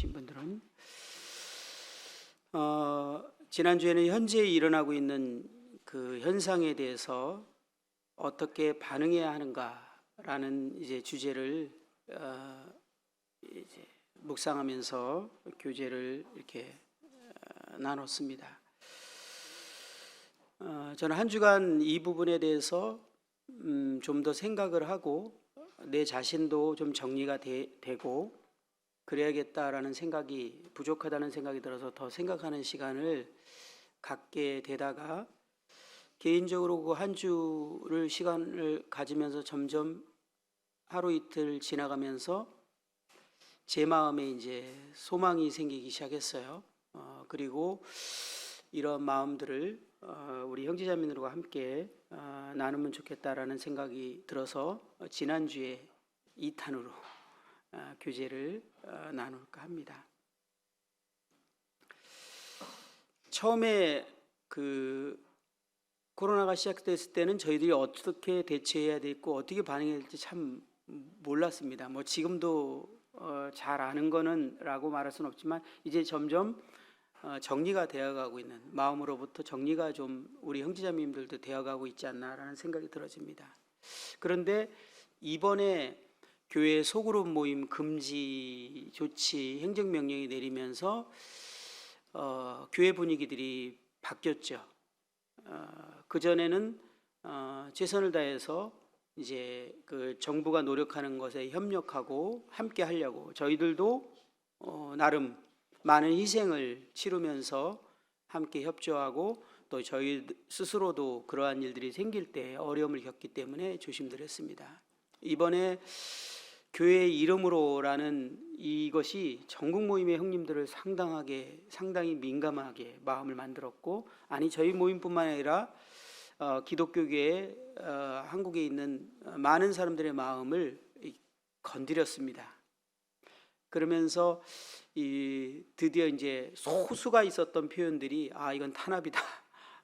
계신 분들은 지난주에는 현재 일어나고 있는 그 현상에 대해서 어떻게 반응해야 하는가라는 이제 주제를 이제 묵상하면서 교제를 이렇게 나눴습니다. 저는 한 주간 이 부분에 대해서 좀 더 생각을 하고 내 자신도 좀 정리가 되고 그래야겠다라는 생각이 부족하다는 생각이 들어서 더 생각하는 시간을 갖게 되다가 개인적으로 그 한 주를 시간을 가지면서 점점 하루 이틀 지나가면서 제 마음에 이제 소망이 생기기 시작했어요. 그리고 이런 마음들을 우리 형제자매들과 함께 나누면 좋겠다라는 생각이 들어서 지난주에 2탄으로 교제를 나눌까 합니다. 처음에 그 코로나가 시작됐을 때는 저희들이 어떻게 대처해야 될고 어떻게 반응해야 될지 참 몰랐습니다. 뭐 지금도 잘 아는 거는 라고 말할 수는 없지만 이제 점점 정리가 되어가고 있는, 마음으로부터 정리가 좀 우리 형제자매님들도 되어가고 있지 않나라는 생각이 들어집니다. 그런데 이번에 교회 소그룹 모임 금지 조치 행정명령이 내리면서 교회 분위기들이 바뀌었죠. 그전에는 최선을 다해서 이제 그 정부가 노력하는 것에 협력하고 함께 하려고 저희들도 나름 많은 희생을 치르면서 함께 협조하고 또 저희 스스로도 그러한 일들이 생길 때 어려움을 겪기 때문에 조심들 했습니다. 이번에 교회 이름으로라는 이것이 전국 모임의 형님들을 상당히 민감하게 마음을 만들었고, 아니 저희 모임뿐만 아니라 기독교계에 한국에 있는 많은 사람들의 마음을 건드렸습니다. 그러면서 드디어 이제 소수가 있었던 표현들이 이건 탄압이다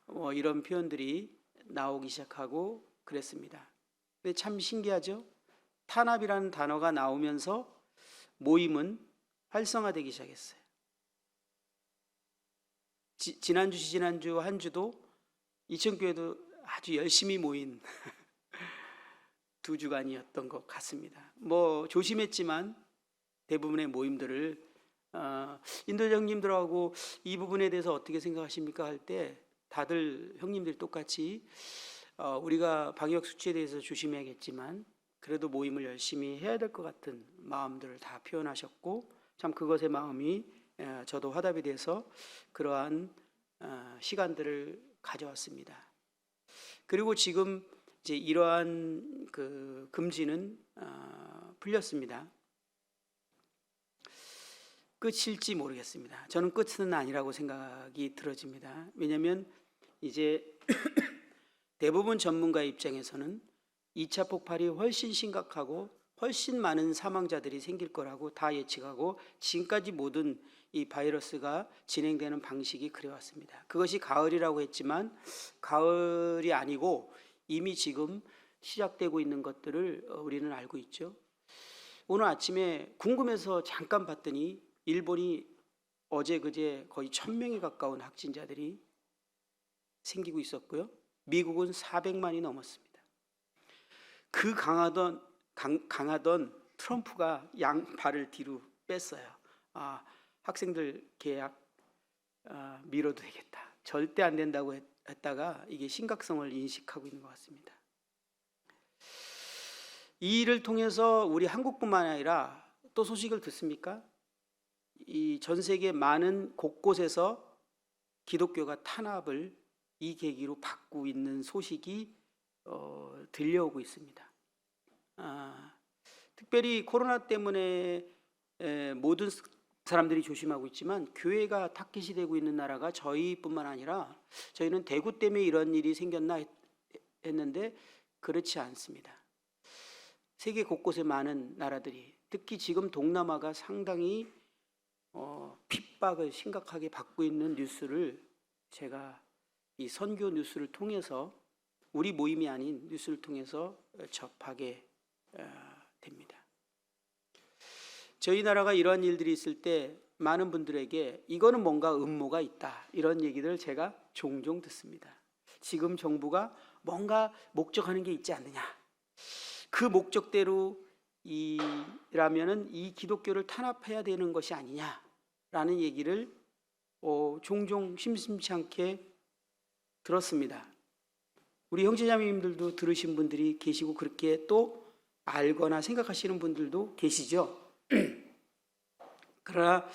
뭐 이런 표현들이 나오기 시작하고 그랬습니다. 근데 참 신기하죠? 탄압이라는 단어가 나오면서 모임은 활성화되기 시작했어요. 지난주 한 주도 이천교회도 아주 열심히 모인 두 주간이었던 것 같습니다. 뭐 조심했지만 대부분의 모임들을 인도 형님들하고 이 부분에 대해서 어떻게 생각하십니까 할 때 다들 형님들이 똑같이 우리가 방역 수칙에 대해서 조심해야겠지만 그래도 모임을 열심히 해야 될 것 같은 마음들을 다 표현하셨고, 참 그것의 마음이 저도 화답이 돼서 그러한 시간들을 가져왔습니다. 그리고 지금 이제 이러한 그 금지는 풀렸습니다. 끝일지 모르겠습니다. 저는 끝은 아니라고 생각이 들어집니다. 왜냐하면 이제 대부분 전문가의 입장에서는 2차 폭발이 훨씬 심각하고 훨씬 많은 사망자들이 생길 거라고 다 예측하고 지금까지 모든 이 바이러스가 진행되는 방식이 그래왔습니다. 그것이 가을이라고 했지만 가을이 아니고 이미 지금 시작되고 있는 것들을 우리는 알고 있죠. 오늘 아침에 궁금해서 잠깐 봤더니 일본이 어제 그제 거의 1000명에 가까운 확진자들이 생기고 있었고요. 미국은 400만이 넘었습니다. 그 강하던 트럼프가 양발을 뒤로 뺐어요. 학생들 계약 미뤄도 되겠다. 절대 안 된다고 했다가 이게 심각성을 인식하고 있는 것 같습니다. 이 일을 통해서 우리 한국뿐만 아니라 또 소식을 듣습니까? 이 전 세계 많은 곳곳에서 기독교가 탄압을 이 계기로 받고 있는 소식이 들려오고 있습니다. 특별히 코로나 때문에 모든 사람들이 조심하고 있지만 교회가 타깃이 되고 있는 나라가 저희뿐만 아니라 저희는 대구 때문에 이런 일이 생겼나 했는데 그렇지 않습니다. 세계 곳곳에 많은 나라들이, 특히 지금 동남아가 상당히 핍박을 심각하게 받고 있는 뉴스를 제가 이 선교 뉴스를 통해서, 우리 모임이 아닌 뉴스를 통해서 접하게 됩니다. 저희 나라가 이러한 일들이 있을 때 많은 분들에게 이거는 뭔가 음모가 있다, 이런 얘기를 제가 종종 듣습니다. 지금 정부가 뭔가 목적하는 게 있지 않느냐, 그 목적대로 라면은 이 기독교를 탄압해야 되는 것이 아니냐라는 얘기를 종종 심심치 않게 들었습니다. 우리 형제자매님들도 들으신 분들이 계시고 그렇게 또 알거나 생각하시는 분들도 계시죠. 그러나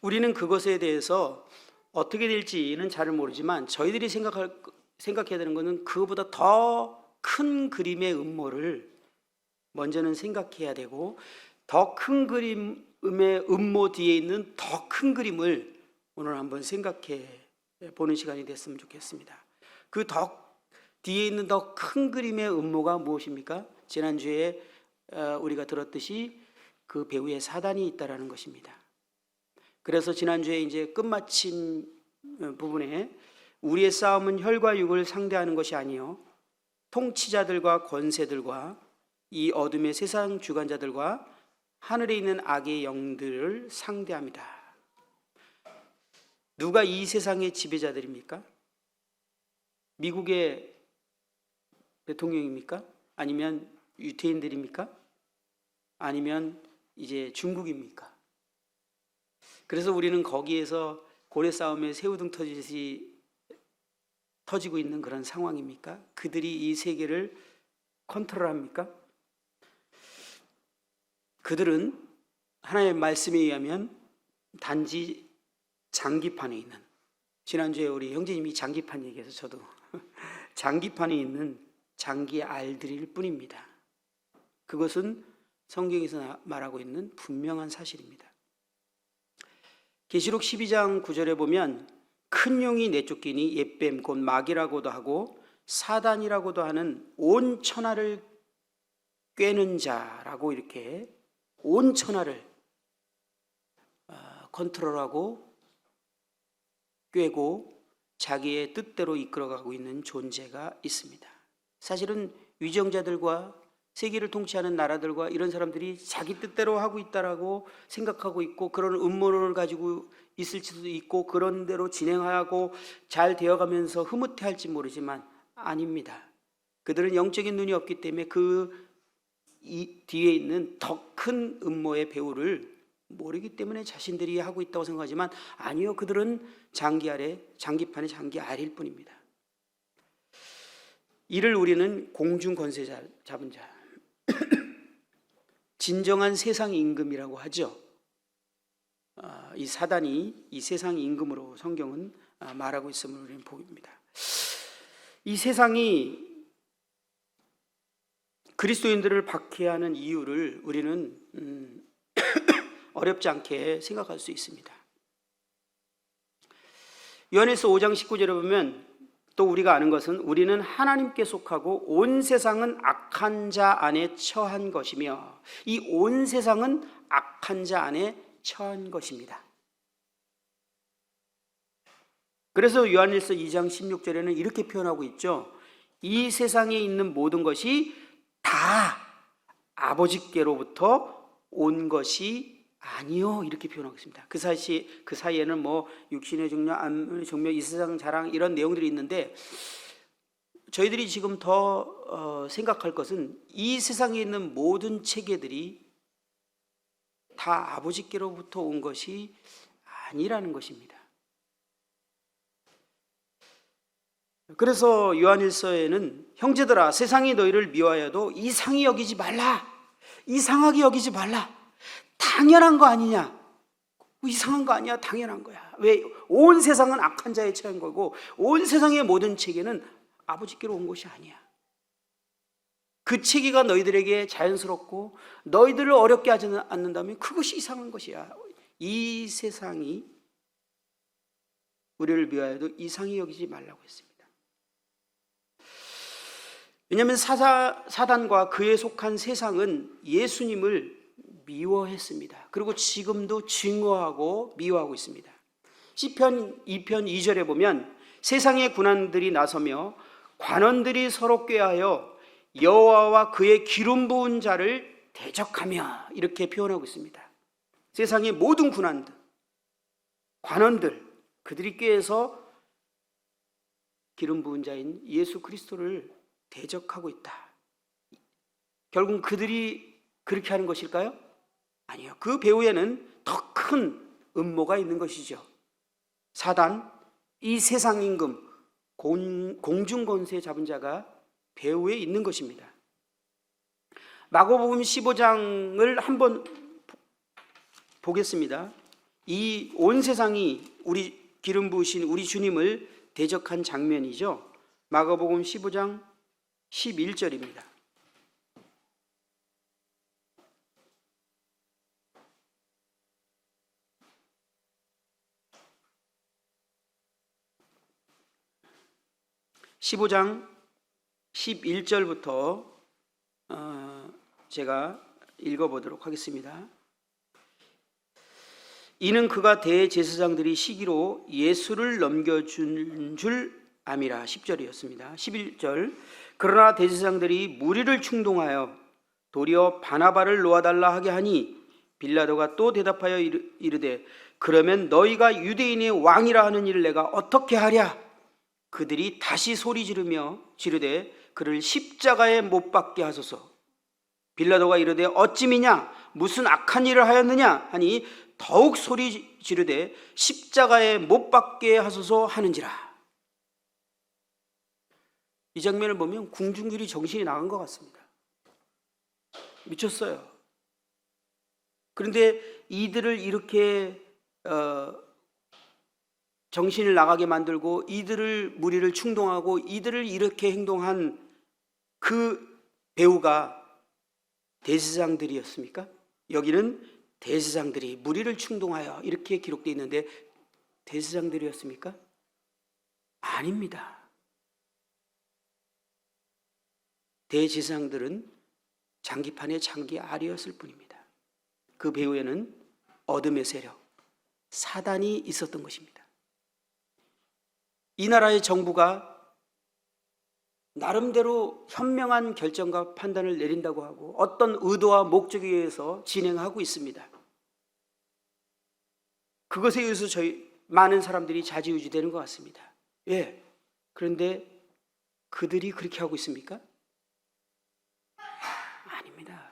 우리는 그것에 대해서 어떻게 될지는 잘 모르지만 저희들이 생각해야 되는 것은 그거보다 더 큰 그림의 음모를 먼저는 생각해야 되고, 더 큰 그림의 음모 뒤에 있는 더 큰 그림을 오늘 한번 생각해 보는 시간이 됐으면 좋겠습니다. 그 더 뒤에 있는 더 큰 그림의 음모가 무엇입니까? 지난주에 우리가 들었듯이 그 배후에 사단이 있다라는 것입니다. 그래서 지난주에 이제 끝마친 부분에 우리의 싸움은 혈과 육을 상대하는 것이 아니요 통치자들과 권세들과 이 어둠의 세상 주관자들과 하늘에 있는 악의 영들을 상대합니다. 누가 이 세상의 지배자들입니까? 미국의 대통령입니까? 아니면 유태인들입니까? 아니면 이제 중국입니까? 그래서 우리는 거기에서 고래 싸움에 새우등 터지듯이 터지고 있는 그런 상황입니까? 그들이 이 세계를 컨트롤합니까? 그들은 하나님의 말씀에 의하면 단지 장기판에 있는, 지난주에 우리 형제님이 장기판 얘기해서 저도 장기판에 있는 장기 알들일 뿐입니다. 그것은 성경에서 말하고 있는 분명한 사실입니다. 계시록 12장 9절에 보면 큰 용이 내쫓기니 옛뱀 곧 마귀라고도 하고 사단이라고도 하는 온 천하를 꿰는 자라고, 이렇게 온 천하를 컨트롤하고 꿰고 자기의 뜻대로 이끌어가고 있는 존재가 있습니다. 사실은 위정자들과 세계를 통치하는 나라들과 이런 사람들이 자기 뜻대로 하고 있다라고 생각하고 있고, 그런 음모론을 가지고 있을 수도 있고, 그런 대로 진행하고 잘 되어가면서 흐뭇해할지 모르지만 아닙니다. 그들은 영적인 눈이 없기 때문에 이 뒤에 있는 더 큰 음모의 배후를 모르기 때문에 자신들이 하고 있다고 생각하지만 아니요, 그들은 장기판의 장기 아래일 뿐입니다. 이를 우리는 공중 권세 잡은 자, 진정한 세상 임금이라고 하죠. 이 사단이 이 세상 임금으로 성경은 말하고 있음을 우리는 보입니다. 이 세상이 그리스도인들을 박해하는 이유를 우리는 어렵지 않게 생각할 수 있습니다. 요한일서 5장 19절에 보면 또 우리가 아는 것은 우리는 하나님께 속하고 온 세상은 악한 자 안에 처한 것이며, 이 온 세상은 악한 자 안에 처한 것입니다. 그래서 요한일서 2장 16절에는 이렇게 표현하고 있죠. 이 세상에 있는 모든 것이 다 아버지께로부터 온 것이 아니요, 이렇게 표현하고 있습니다. 그 사이에는 뭐 육신의 정욕, 안의 정욕, 이 세상 자랑 이런 내용들이 있는데, 저희들이 지금 더 생각할 것은 이 세상에 있는 모든 체계들이 다 아버지께로부터 온 것이 아니라는 것입니다. 그래서 요한일서에는 형제들아, 세상이 너희를 미워하여도 이상히 여기지 말라, 이상하게 여기지 말라, 당연한 거 아니냐, 이상한 거 아니야, 당연한 거야. 왜? 온 세상은 악한 자에 처한 거고 온 세상의 모든 체계는 아버지께로 온 것이 아니야. 그 체계가 너희들에게 자연스럽고 너희들을 어렵게 하지 않는다면 그것이 이상한 것이야. 이 세상이 우리를 미워해도 이상히 여기지 말라고 했습니다. 왜냐하면 사단과 그에 속한 세상은 예수님을 미워했습니다. 그리고 지금도 증오하고 미워하고 있습니다. 시편 2편 2절에 보면 세상의 군관들이 나서며 관원들이 서로 꾀하여 여호와와 그의 기름 부은 자를 대적하며, 이렇게 표현하고 있습니다. 세상의 모든 군관들, 관원들, 그들이 꾀해서 기름 부은 자인 예수 그리스도를 대적하고 있다. 결국 그들이 그렇게 하는 것일까요? 아니요. 그 배후에는 더 큰 음모가 있는 것이죠. 사단, 이 세상 임금, 공중권세 잡은 자가 배후에 있는 것입니다. 마가복음 15장을 한번 보겠습니다. 이 온 세상이 우리 기름 부으신 우리 주님을 대적한 장면이죠. 마가복음 15장 11절입니다. (15장) 11절부터 제가 읽어보도록 하겠습니다. 이는 그가 대제사장들이 시기로 예수를 넘겨준 줄 암이라. 10절이었습니다. 11절. 그러나 대제사장들이 무리를 충동하여 도리어 바나바를 놓아달라 하게 하니 빌라도가 또 대답하여 이르되 그러면 너희가 유대인의 왕이라 하는 일을 내가 어떻게 하랴? 그들이 다시 소리 지르며 지르되 그를 십자가에 못 박게 하소서. 빌라도가 이르되 어찌미냐? 무슨 악한 일을 하였느냐? 하니 더욱 소리 지르되 십자가에 못 박게 하소서 하는지라. 이 장면을 보면 궁중들이 정신이 나간 것 같습니다. 미쳤어요. 그런데 이들을 이렇게 정신을 나가게 만들고 이들을 무리를 충동하고 이들을 이렇게 행동한 그 배후가 대제사장들이었습니까? 여기는 대제사장들이 무리를 충동하여 이렇게 기록되어 있는데 대제사장들이었습니까? 아닙니다. 대제사장들은 장기판의 장기 알이었을 뿐입니다. 그 배후에는 어둠의 세력, 사단이 있었던 것입니다. 이 나라의 정부가 나름대로 현명한 결정과 판단을 내린다고 하고 어떤 의도와 목적에 의해서 진행하고 있습니다. 그것에 의해서 많은 사람들이 좌지우지되는 것 같습니다. 예. 그런데 그들이 그렇게 하고 있습니까? 아닙니다.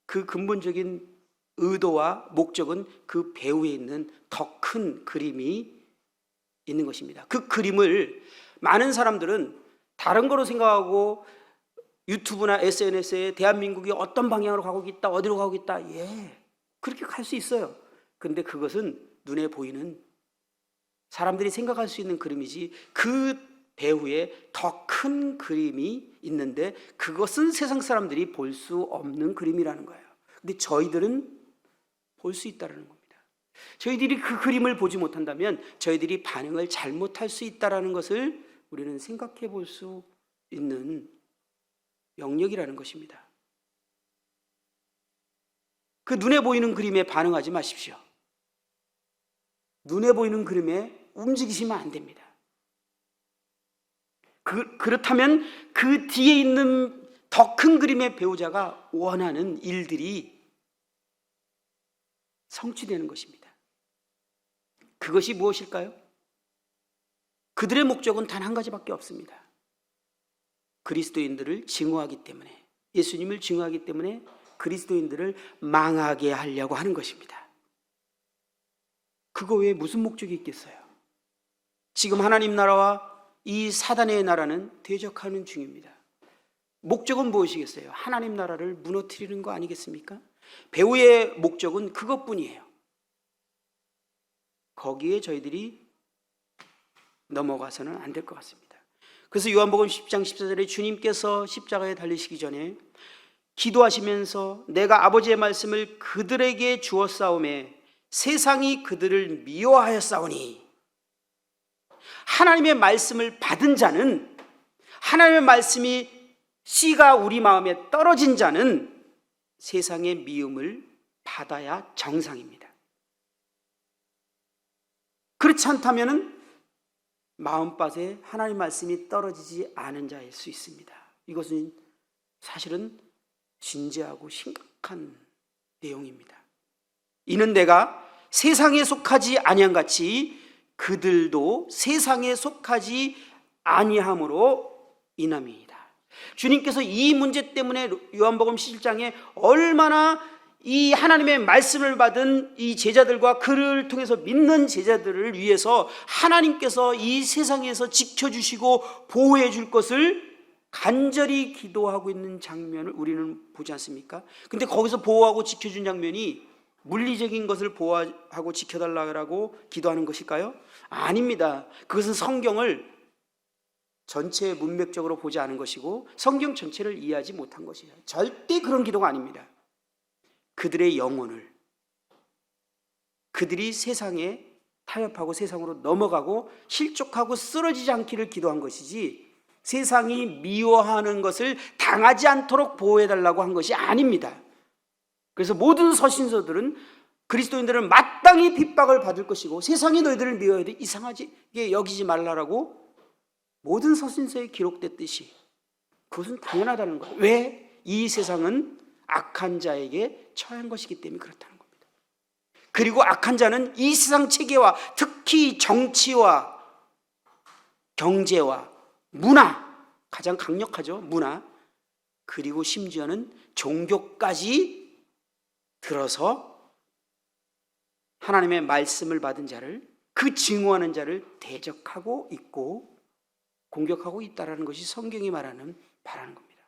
그 근본적인 의도와 목적은 그 배후에 있는 더 큰 그림이 있는 것입니다. 그 그림을 많은 사람들은 다른 거로 생각하고 유튜브나 SNS에 대한민국이 어떤 방향으로 가고 있다, 어디로 가고 있다, 예, 그렇게 갈 수 있어요. 그런데 그것은 눈에 보이는 사람들이 생각할 수 있는 그림이지 그 배후에 더 큰 그림이 있는데 그것은 세상 사람들이 볼 수 없는 그림이라는 거예요. 근데 저희들은 볼 수 있다는 겁니다. 저희들이 그 그림을 보지 못한다면 저희들이 반응을 잘못할 수 있다는 것을 우리는 생각해 볼 수 있는 영역이라는 것입니다. 그 눈에 보이는 그림에 반응하지 마십시오. 눈에 보이는 그림에 움직이시면 안 됩니다. 그렇다면 그 뒤에 있는 더 큰 그림의 배우자가 원하는 일들이 성취되는 것입니다. 그것이 무엇일까요? 그들의 목적은 단 한 가지밖에 없습니다. 그리스도인들을 증오하기 때문에, 예수님을 증오하기 때문에 그리스도인들을 망하게 하려고 하는 것입니다. 그거 외에 무슨 목적이 있겠어요? 지금 하나님 나라와 이 사단의 나라는 대적하는 중입니다. 목적은 무엇이겠어요? 하나님 나라를 무너뜨리는 거 아니겠습니까? 배후의 목적은 그것뿐이에요. 거기에 저희들이 넘어가서는 안 될 것 같습니다. 그래서 요한복음 10장 14절에 주님께서 십자가에 달리시기 전에 기도하시면서 내가 아버지의 말씀을 그들에게 주었사오매 세상이 그들을 미워하였사오니, 하나님의 말씀을 받은 자는, 하나님의 말씀이 씨가 우리 마음에 떨어진 자는 세상의 미움을 받아야 정상입니다. 그렇지 않다면 마음밭에 하나님 말씀이 떨어지지 않은 자일 수 있습니다. 이것은 사실은 진지하고 심각한 내용입니다. 이는 내가 세상에 속하지 아니한 같이 그들도 세상에 속하지 아니함으로 인함이니이다. 주님께서 이 문제 때문에 요한복음 17장에 얼마나 이 하나님의 말씀을 받은 이 제자들과 그를 통해서 믿는 제자들을 위해서 하나님께서 이 세상에서 지켜주시고 보호해 줄 것을 간절히 기도하고 있는 장면을 우리는 보지 않습니까? 근데 거기서 보호하고 지켜준 장면이 물리적인 것을 보호하고 지켜달라고 기도하는 것일까요? 아닙니다. 그것은 성경을 전체 문맥적으로 보지 않은 것이고 성경 전체를 이해하지 못한 것이에요. 절대 그런 기도가 아닙니다. 그들의 영혼을, 그들이 세상에 타협하고 세상으로 넘어가고 실족하고 쓰러지지 않기를 기도한 것이지 세상이 미워하는 것을 당하지 않도록 보호해달라고 한 것이 아닙니다. 그래서 모든 서신서들은 그리스도인들은 마땅히 핍박을 받을 것이고 세상이 너희들을 미워해야 돼, 이상하게 여기지 말라라고 모든 서신서에 기록됐듯이 그것은 당연하다는 거예요. 왜? 이 세상은 악한 자에게 처한 것이기 때문에 그렇다는 겁니다. 그리고 악한 자는 이 세상 체계와 특히 정치와 경제와 문화, 가장 강력하죠. 문화, 그리고 심지어는 종교까지 들어서 하나님의 말씀을 받은 자를, 그 증오하는 자를 대적하고 있고 공격하고 있다는 것이 성경이 말하는 바라는 겁니다.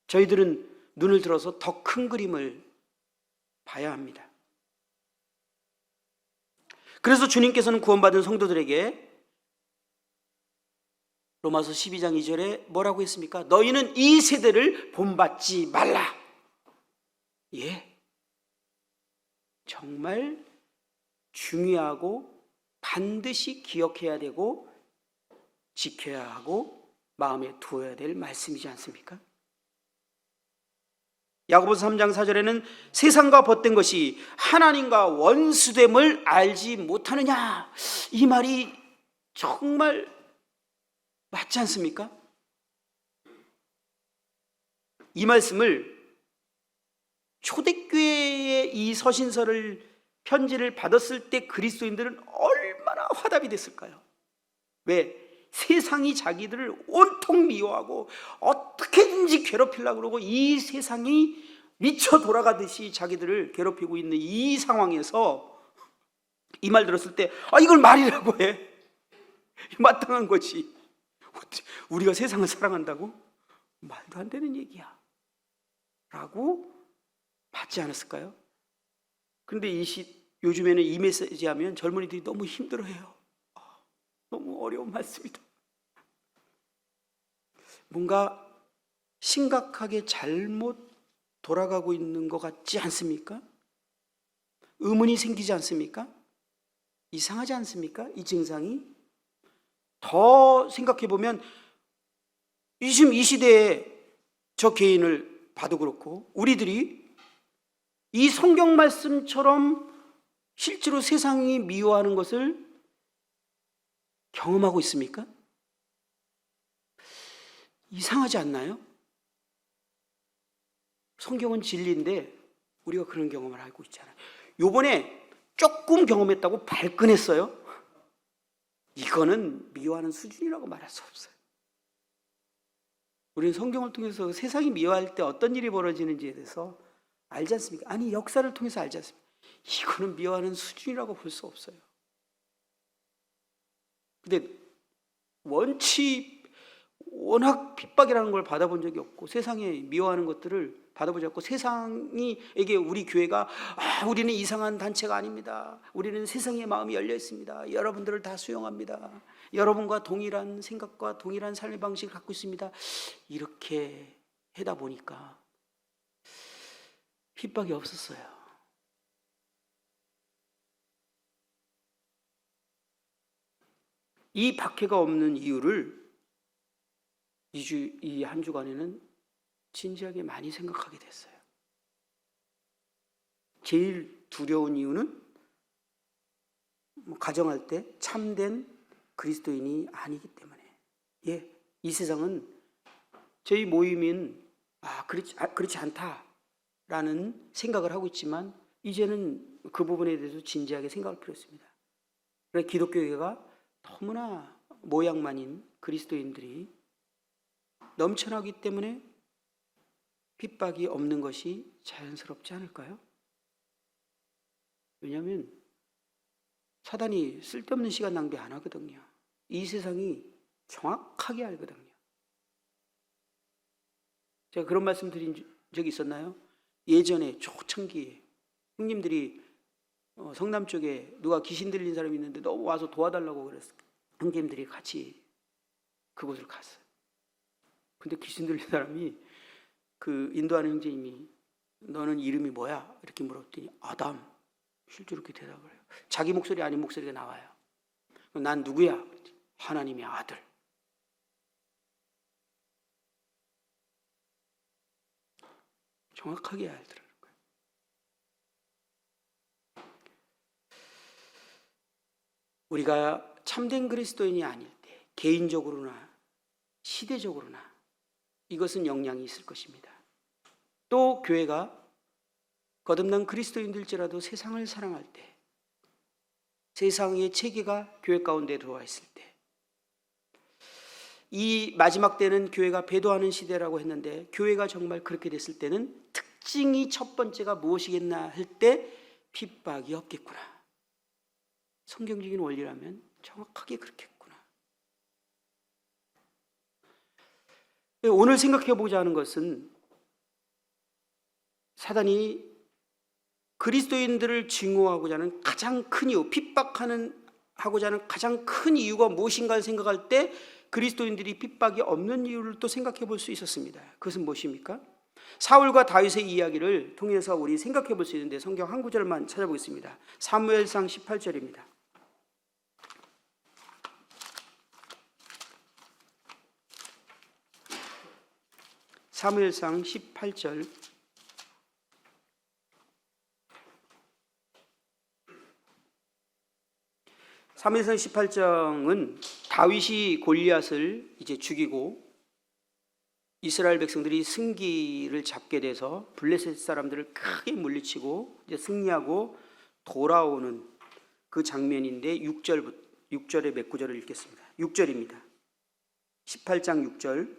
저희들은 눈을 들어서 더 큰 그림을 봐야 합니다. 그래서 주님께서는 구원받은 성도들에게 로마서 12장 2절에 뭐라고 했습니까? 너희는 이 세대를 본받지 말라. 예, 정말 중요하고 반드시 기억해야 되고 지켜야 하고 마음에 두어야 될 말씀이지 않습니까? 야고보서 3장 4절에는 세상과 벗된 것이 하나님과 원수됨을 알지 못하느냐, 이 말이 정말 맞지 않습니까? 이 말씀을 초대교회의 이 서신서를 편지를 받았을 때 그리스도인들은 얼마나 화답이 됐을까요? 왜? 세상이 자기들을 온통 미워하고 어떻게든지 괴롭히려고 그러고 이 세상이 미쳐 돌아가듯이 자기들을 괴롭히고 있는 이 상황에서 이 말 들었을 때 이걸 말이라고 해? 마땅한 거지. 우리가 세상을 사랑한다고? 말도 안 되는 얘기야 라고 받지 않았을까요? 그런데 요즘에는 이 메시지 하면 젊은이들이 너무 힘들어해요. 너무 어려운 말씀이다. 뭔가 심각하게 잘못 돌아가고 있는 것 같지 않습니까? 의문이 생기지 않습니까? 이상하지 않습니까? 이 증상이 더 생각해보면 지금 이 시대에 저 개인을 봐도 그렇고 우리들이 이 성경 말씀처럼 실제로 세상이 미워하는 것을 경험하고 있습니까? 이상하지 않나요? 성경은 진리인데 우리가 그런 경험을 하고 있잖아요. 요번에 조금 경험했다고 발끈했어요. 이거는 미워하는 수준이라고 말할 수 없어요. 우리는 성경을 통해서 세상이 미워할 때 어떤 일이 벌어지는지에 대해서 알지 않습니까? 아니, 역사를 통해서 알지 않습니까? 이거는 미워하는 수준이라고 볼 수 없어요. 근데 워낙 핍박이라는 걸 받아본 적이 없고 세상에 미워하는 것들을 받아보지 않고 세상에게 우리 교회가 우리는 이상한 단체가 아닙니다. 우리는 세상의 마음이 열려 있습니다. 여러분들을 다 수용합니다. 여러분과 동일한 생각과 동일한 삶의 방식을 갖고 있습니다. 이렇게 하다 보니까 핍박이 없었어요. 이 박해가 없는 이유를 이 한 주간에는 진지하게 많이 생각하게 됐어요. 제일 두려운 이유는 가정할 때 참된 그리스도인이 아니기 때문에, 이 세상은 저희 모임은 그렇지 않다라는 생각을 하고 있지만 이제는 그 부분에 대해서 진지하게 생각할 필요 있습니다. 그래서 기독교계가 너무나 모양만인 그리스도인들이 넘쳐나기 때문에 핍박이 없는 것이 자연스럽지 않을까요? 왜냐하면 사단이 쓸데없는 시간 낭비 안 하거든요. 이 세상이 정확하게 알거든요. 제가 그런 말씀 드린 적이 있었나요? 예전에 초창기에 형님들이 성남 쪽에 누가 귀신 들린 사람이 있는데 너무 와서 도와달라고 그랬어요. 형님들이 같이 그곳을 갔어요. 근데 귀신 들린 사람이 그 인도하는 형제님이 너는 이름이 뭐야? 이렇게 물었더니 아담. 실제로 그렇게 대답을 해요. 자기 목소리 아닌 목소리가 나와요. 난 누구야? 하나님의 아들. 정확하게 알더라고요. 우리가 참된 그리스도인이 아닐 때 개인적으로나 시대적으로나 이것은 영향이 있을 것입니다. 또 교회가 거듭난 그리스도인들일지라도 세상을 사랑할 때, 세상의 체계가 교회 가운데 들어와 있을 때, 이 마지막 때는 교회가 배도하는 시대라고 했는데 교회가 정말 그렇게 됐을 때는 특징이 첫 번째가 무엇이겠나 할 때 핍박이 없겠구나. 성경적인 원리라면 정확하게 그렇겠구나. 오늘 생각해 보자 하는 것은 사단이 그리스도인들을 증오하고자 하는 가장 큰 이유, 핍박하고자 하는 가장 큰 이유가 무엇인가를 생각할 때 그리스도인들이 핍박이 없는 이유를 또 생각해 볼 수 있었습니다. 그것은 무엇입니까? 사울과 다윗의 이야기를 통해서 우리 생각해 볼 수 있는데 성경 한 구절만 찾아보겠습니다. 사무엘상 18절입니다. 사무엘상 18절. 사무엘상 18장은 다윗이 골리앗을 이제 죽이고 이스라엘 백성들이 승기를 잡게 돼서 블레셋 사람들을 크게 물리치고 이제 승리하고 돌아오는 그 장면인데 6절의 몇 구절을 읽겠습니다. 6절입니다. 18장 6절.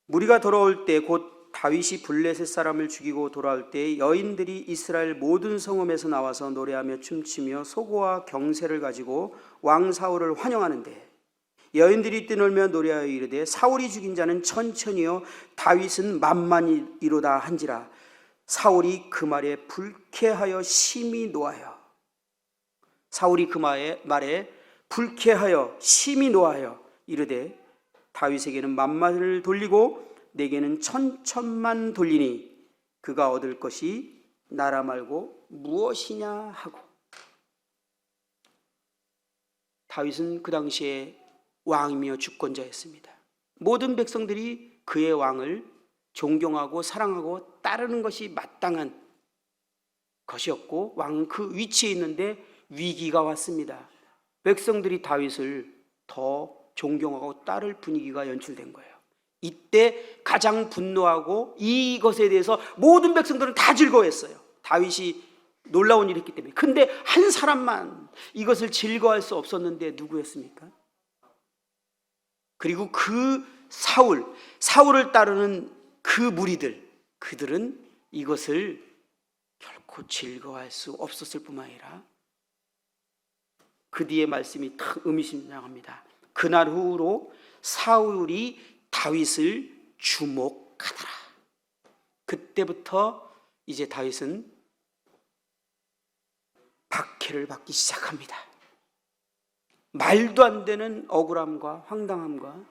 무리가 돌아올 때 곧 다윗이 블레셋 사람을 죽이고 돌아올 때 여인들이 이스라엘 모든 성읍에서 나와서 노래하며 춤추며 소고와 경세를 가지고 왕 사울을 환영하는데 여인들이 뛰놀며 노래하여 이르되 사울이 죽인 자는 천천히요 다윗은 만만이로다 한지라. 사울이 그 말에 불쾌하여 심히 노하여. 사울이 그 말에 불쾌하여 심히 노하여 이르되 다윗에게는 만만을 돌리고 내게는 천천만 돌리니 그가 얻을 것이 나라 말고 무엇이냐 하고. 다윗은 그 당시에 왕이며 주권자였습니다. 모든 백성들이 그의 왕을 존경하고 사랑하고 따르는 것이 마땅한 것이었고 왕은 그 위치에 있는데 위기가 왔습니다. 백성들이 다윗을 더 존경하고 따를 분위기가 연출된 거예요. 이때 가장 분노하고 이것에 대해서 모든 백성들은 다 즐거워했어요. 다윗이 놀라운 일을 했기 때문에. 근데 한 사람만 이것을 즐거워할 수 없었는데 누구였습니까? 그리고 그 사울을 따르는 그 무리들, 그들은 이것을 결코 즐거워할 수 없었을 뿐만 아니라 그 뒤에 말씀이 탁 의미심장합니다. 그날 후로 사울이 다윗을 주목하더라. 그때부터 이제 다윗은 박해를 받기 시작합니다. 말도 안 되는 억울함과 황당함과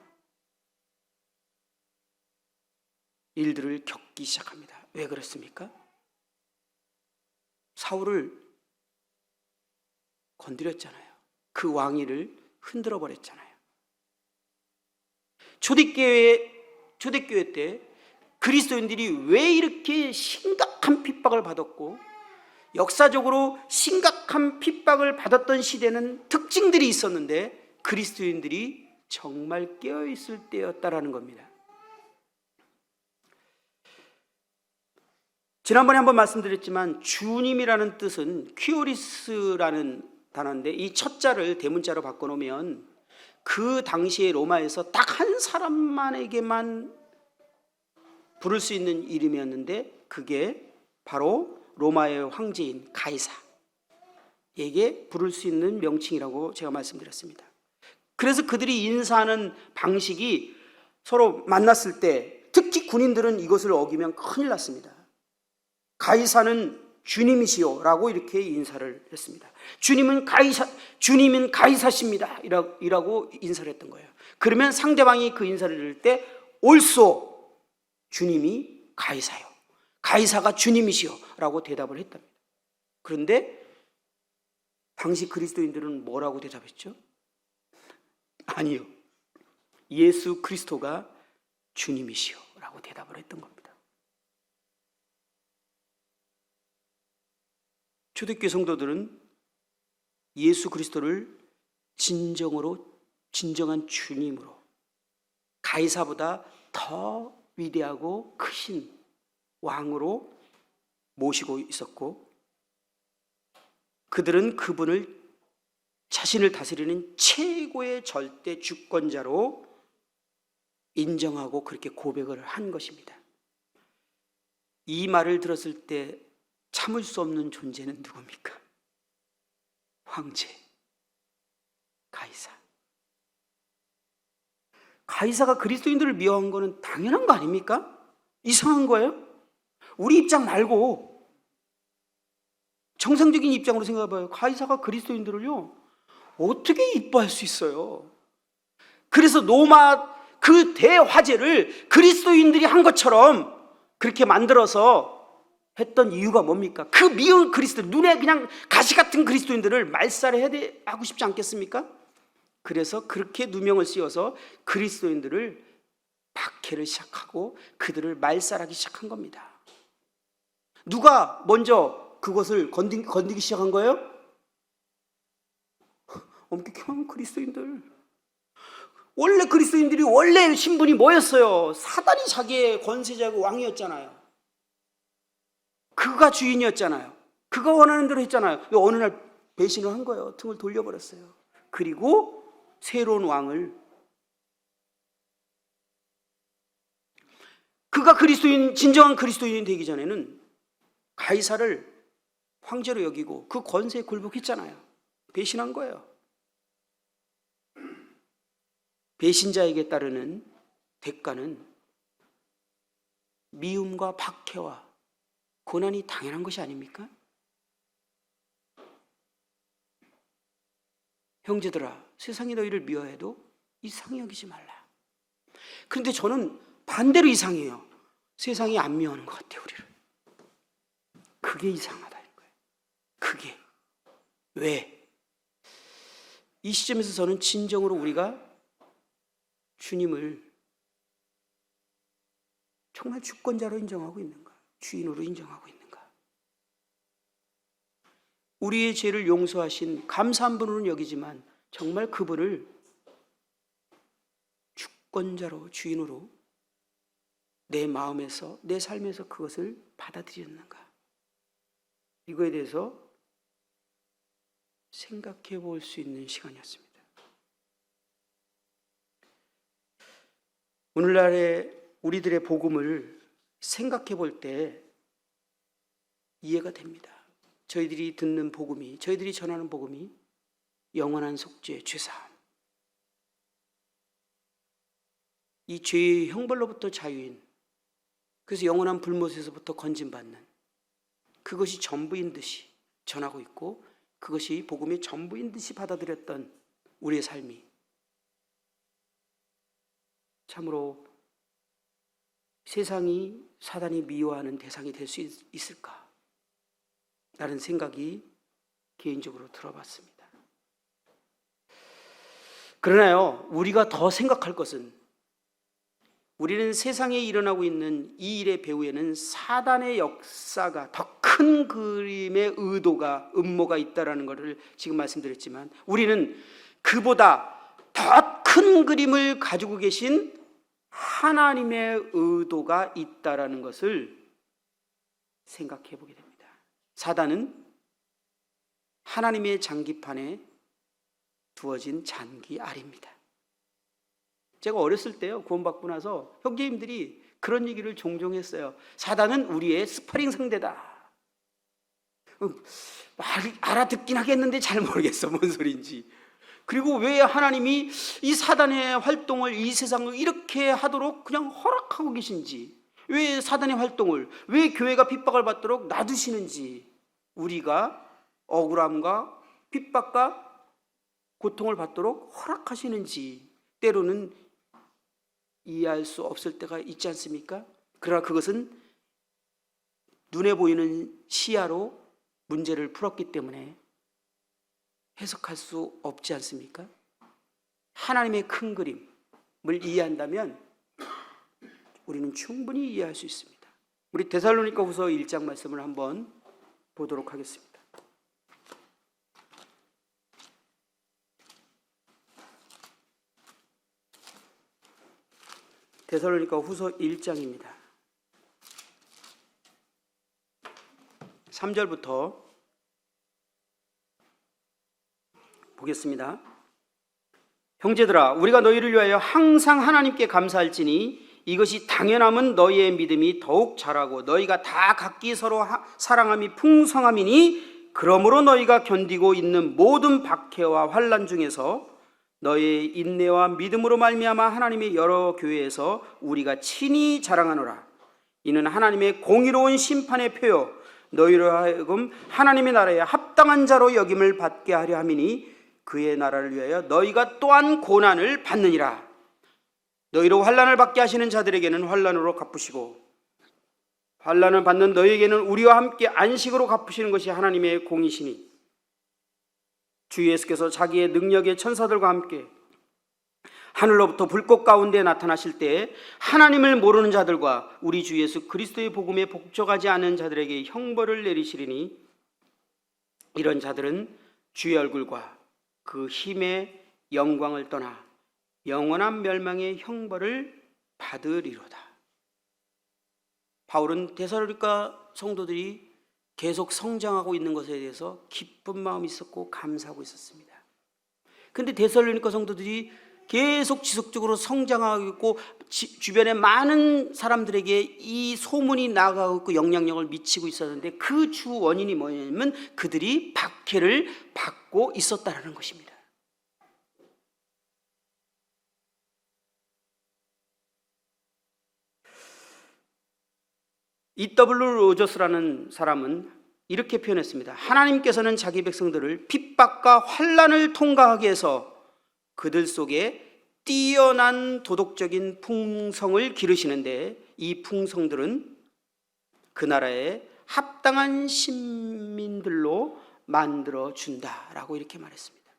일들을 겪기 시작합니다. 왜 그렇습니까? 사울을 건드렸잖아요. 그 왕위를 흔들어 버렸잖아요. 초대교회 때 그리스도인들이 왜 이렇게 심각한 핍박을 받았고 역사적으로 심각한 핍박을 받았던 시대는 특징들이 있었는데 그리스도인들이 정말 깨어있을 때였다라는 겁니다. 지난번에 한번 말씀드렸지만 주님이라는 뜻은 퀴오리스라는 단어인데 이 첫 자를 대문자로 바꿔놓으면 그 당시에 로마에서 딱 한 사람만에게만 부를 수 있는 이름이었는데 그게 바로 로마의 황제인 가이사에게 부를 수 있는 명칭이라고 제가 말씀드렸습니다. 그래서 그들이 인사하는 방식이 서로 만났을 때 특히 군인들은 이것을 어기면 큰일 났습니다. 가이사는 주님이시오 라고 이렇게 인사를 했습니다. 주님은 가이사십니다 이라고 인사를 했던 거예요. 그러면 상대방이 그 인사를 들을 때 옳소, 주님이 가이사요, 가이사가 주님이시오 라고 대답을 했답니다. 그런데 당시 그리스도인들은 뭐라고 대답했죠? 아니요, 예수 그리스도가 주님이시오 라고 대답을 했던 겁니다. 초대교회 성도들은 예수 그리스도를 진정한 주님으로, 가이사보다 더 위대하고 크신 왕으로 모시고 있었고, 그들은 그분을 자신을 다스리는 최고의 절대 주권자로 인정하고 그렇게 고백을 한 것입니다. 이 말을 들었을 때 참을 수 없는 존재는 누굽니까? 황제 가이사. 가이사가 그리스도인들을 미워한 거는 당연한 거 아닙니까? 이상한 거예요? 우리 입장 말고 정상적인 입장으로 생각해봐요. 가이사가 그리스도인들을요 어떻게 이뻐할 수 있어요? 그래서 로마 그 대화제를 그리스도인들이 한 것처럼 그렇게 만들어서 했던 이유가 뭡니까? 그 미운 그리스도, 눈에 그냥 가시 같은 그리스도인들을 말살하고 싶지 않겠습니까? 그래서 그렇게 누명을 씌워서 그리스도인들을 박해를 시작하고 그들을 말살하기 시작한 겁니다. 누가 먼저 그것을 건드기 시작한 거예요? 엄격한 그리스도인들. 원래 그리스도인들이 원래 신분이 뭐였어요? 사단이 자기의 권세자고 왕이었잖아요. 그가 주인이었잖아요. 그가 원하는 대로 했잖아요. 어느 날 배신을 한 거예요. 등을 돌려버렸어요. 그리고 새로운 왕을, 그가 진정한 그리스도인이 되기 전에는 가이사를 황제로 여기고 그 권세에 굴복했잖아요. 배신한 거예요. 배신자에게 따르는 대가는 미움과 박해와 고난이 당연한 것이 아닙니까? 형제들아, 세상이 너희를 미워해도 이상히 여기지 말라. 그런데 저는 반대로 이상해요. 세상이 안 미워하는 것 같아요, 우리를. 그게 이상하다는 거예요. 그게. 왜? 이 시점에서 저는 진정으로 우리가 주님을 정말 주권자로 인정하고 있는가? 주인으로 인정하고 있는가? 우리의 죄를 용서하신 감사한 분으로는 여기지만 정말 그분을 주권자로, 주인으로 내 마음에서, 내 삶에서 그것을 받아들였는가? 이거에 대해서 생각해 볼 수 있는 시간이었습니다. 오늘날의 우리들의 복음을 생각해 볼 때 이해가 됩니다. 저희들이 듣는 복음이, 저희들이 전하는 복음이 영원한 속죄, 죄사함, 이 죄의 형벌로부터 자유인, 그래서 영원한 불못에서부터 건진받는 그것이 전부인 듯이 전하고 있고, 그것이 복음의 전부인 듯이 받아들였던 우리의 삶이 참으로 세상이, 사단이 미워하는 대상이 될 수 있을까? 라는 생각이 개인적으로 들어봤습니다. 그러나요, 우리가 더 생각할 것은, 우리는 세상에 일어나고 있는 이 일의 배후에는 사단의 역사가, 더 큰 그림의 의도가, 음모가 있다는 것을 지금 말씀드렸지만, 우리는 그보다 더 큰 그림을 가지고 계신 하나님의 의도가 있다라는 것을 생각해 보게 됩니다. 사단은 하나님의 장기판에 두어진 장기알입니다. 제가 어렸을 때요, 구원받고 나서 형제님들이 그런 얘기를 종종 했어요. 사단은 우리의 스파링 상대다. 알아듣긴 하겠는데 잘 모르겠어, 뭔 소리인지. 그리고 왜 하나님이 이 사단의 활동을, 이 세상을 이렇게 하도록 그냥 허락하고 계신지, 왜 사단의 활동을, 왜 교회가 핍박을 받도록 놔두시는지, 우리가 억울함과 핍박과 고통을 받도록 허락하시는지 때로는 이해할 수 없을 때가 있지 않습니까? 그러나 그것은 눈에 보이는 시야로 문제를 풀었기 때문에 해석할 수 없지 않습니까? 하나님의 큰 그림을 이해한다면 우리는 충분히 이해할 수 있습니다. 우리 데살로니가후서 1장 말씀을 한번 보도록 하겠습니다. 데살로니가후서 1장입니다. 3절부터 보겠습니다. 형제들아, 우리가 너희를 위하여 항상 하나님께 감사할지니 이것이 당연함은 너희의 믿음이 더욱 자라고 너희가 다 각기 서로 사랑함이 풍성함이니, 그러므로 너희가 견디고 있는 모든 박해와 환난 중에서 너희의 인내와 믿음으로 말미암아 하나님의 여러 교회에서 우리가 친히 자랑하노라. 이는 하나님의 공의로운 심판의 표요 너희로 하여금 하나님의 나라에 합당한 자로 여김을 받게 하려 함이니, 그의 나라를 위하여 너희가 또한 고난을 받느니라. 너희로 환난을 받게 하시는 자들에게는 환난으로 갚으시고 환난을 받는 너희에게는 우리와 함께 안식으로 갚으시는 것이 하나님의 공이시니, 주 예수께서 자기의 능력의 천사들과 함께 하늘로부터 불꽃 가운데 나타나실 때에 하나님을 모르는 자들과 우리 주 예수 그리스도의 복음에 복종하지 않은 자들에게 형벌을 내리시리니, 이런 자들은 주의 얼굴과 그 힘의 영광을 떠나 영원한 멸망의 형벌을 받으리로다. 바울은 데살로니가 성도들이 계속 성장하고 있는 것에 대해서 기쁜 마음이 있었고 감사하고 있었습니다. 그런데 데살로니가 성도들이 계속 지속적으로 성장하고 있고 주변에 많은 사람들에게 이 소문이 나가고 있고 영향력을 미치고 있었는데, 그 주 원인이 뭐냐면 그들이 박해를 받고 있었다는 것입니다. E.W. 로저스라는 사람은 이렇게 표현했습니다. 하나님께서는 자기 백성들을 핍박과 환난을 통과하게 해서 그들 속에 뛰어난 도덕적인 풍성을 기르시는데, 이 풍성들은 그 나라의 합당한 시민들로 만들어준다라고 이렇게 말했습니다.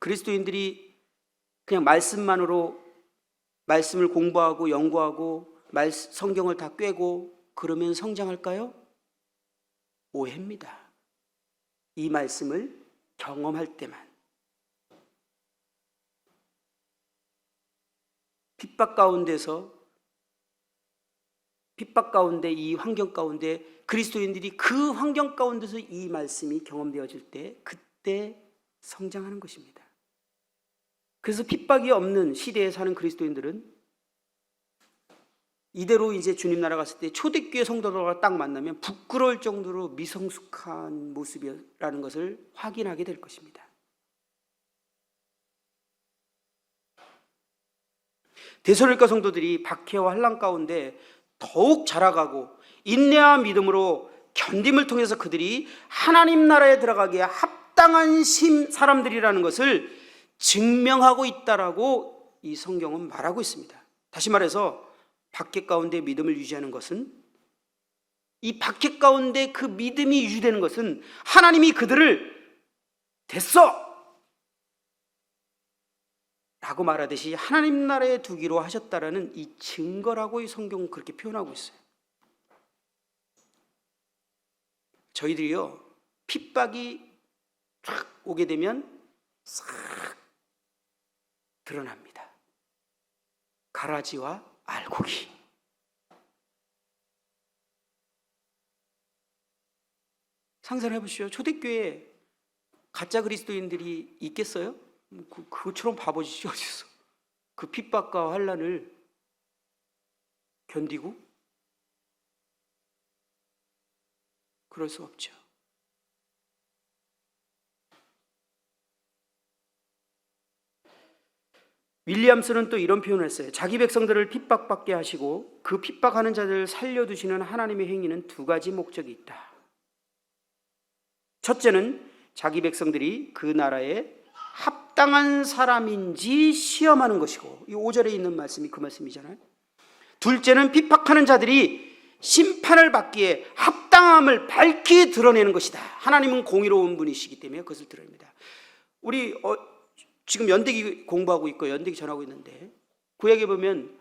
그리스도인들이 그냥 말씀만으로, 말씀을 공부하고 연구하고 성경을 다 꿰고 그러면 성장할까요? 오해입니다. 이 말씀을 경험할 때만, 핍박 가운데, 이 환경 가운데 그리스도인들이 그 환경 가운데서 이 말씀이 경험되어질 때, 그때 성장하는 것입니다. 그래서 핍박이 없는 시대에 사는 그리스도인들은 이대로 이제 주님 나라 갔을 때 초대교회 성도들과 딱 만나면 부끄러울 정도로 미성숙한 모습이라는 것을 확인하게 될 것입니다. 데살로니가 성도들이 박해와 환난 가운데 더욱 자라가고 인내와 믿음으로 견딤을 통해서 그들이 하나님 나라에 들어가기에 합당한 사람들이라는 것을 증명하고 있다라고 이 성경은 말하고 있습니다. 다시 말해서 박해 가운데 믿음을 유지하는 것은, 이 박해 가운데 그 믿음이 유지되는 것은 하나님이 그들을 됐어! 라고 말하듯이 하나님 나라에 두기로 하셨다라는 이 증거라고 이 성경은 그렇게 표현하고 있어요. 저희들이요, 핍박이 쫙 오게 되면 싹 드러납니다. 가라지와 알곡이. 상상해 보시죠. 초대교회에 가짜 그리스도인들이 있겠어요? 그것처럼 바보짓이 어딨어. 그 핍박과 환난을 견디고? 그럴 수 없죠. 윌리엄스는 또 이런 표현을 했어요. 자기 백성들을 핍박받게 하시고 그 핍박하는 자들을 살려두시는 하나님의 행위는 두 가지 목적이 있다. 첫째는 자기 백성들이 그 나라에 합당한 사람인지 시험하는 것이고, 이 5절에 있는 말씀이 그 말씀이잖아요. 둘째는 핍박하는 자들이 심판을 받기에 합당함을 밝히 드러내는 것이다. 하나님은 공의로운 분이시기 때문에 그것을 드러냅니다. 우리 지금 연대기 공부하고 있고 연대기 전하고 있는데, 구약에 보면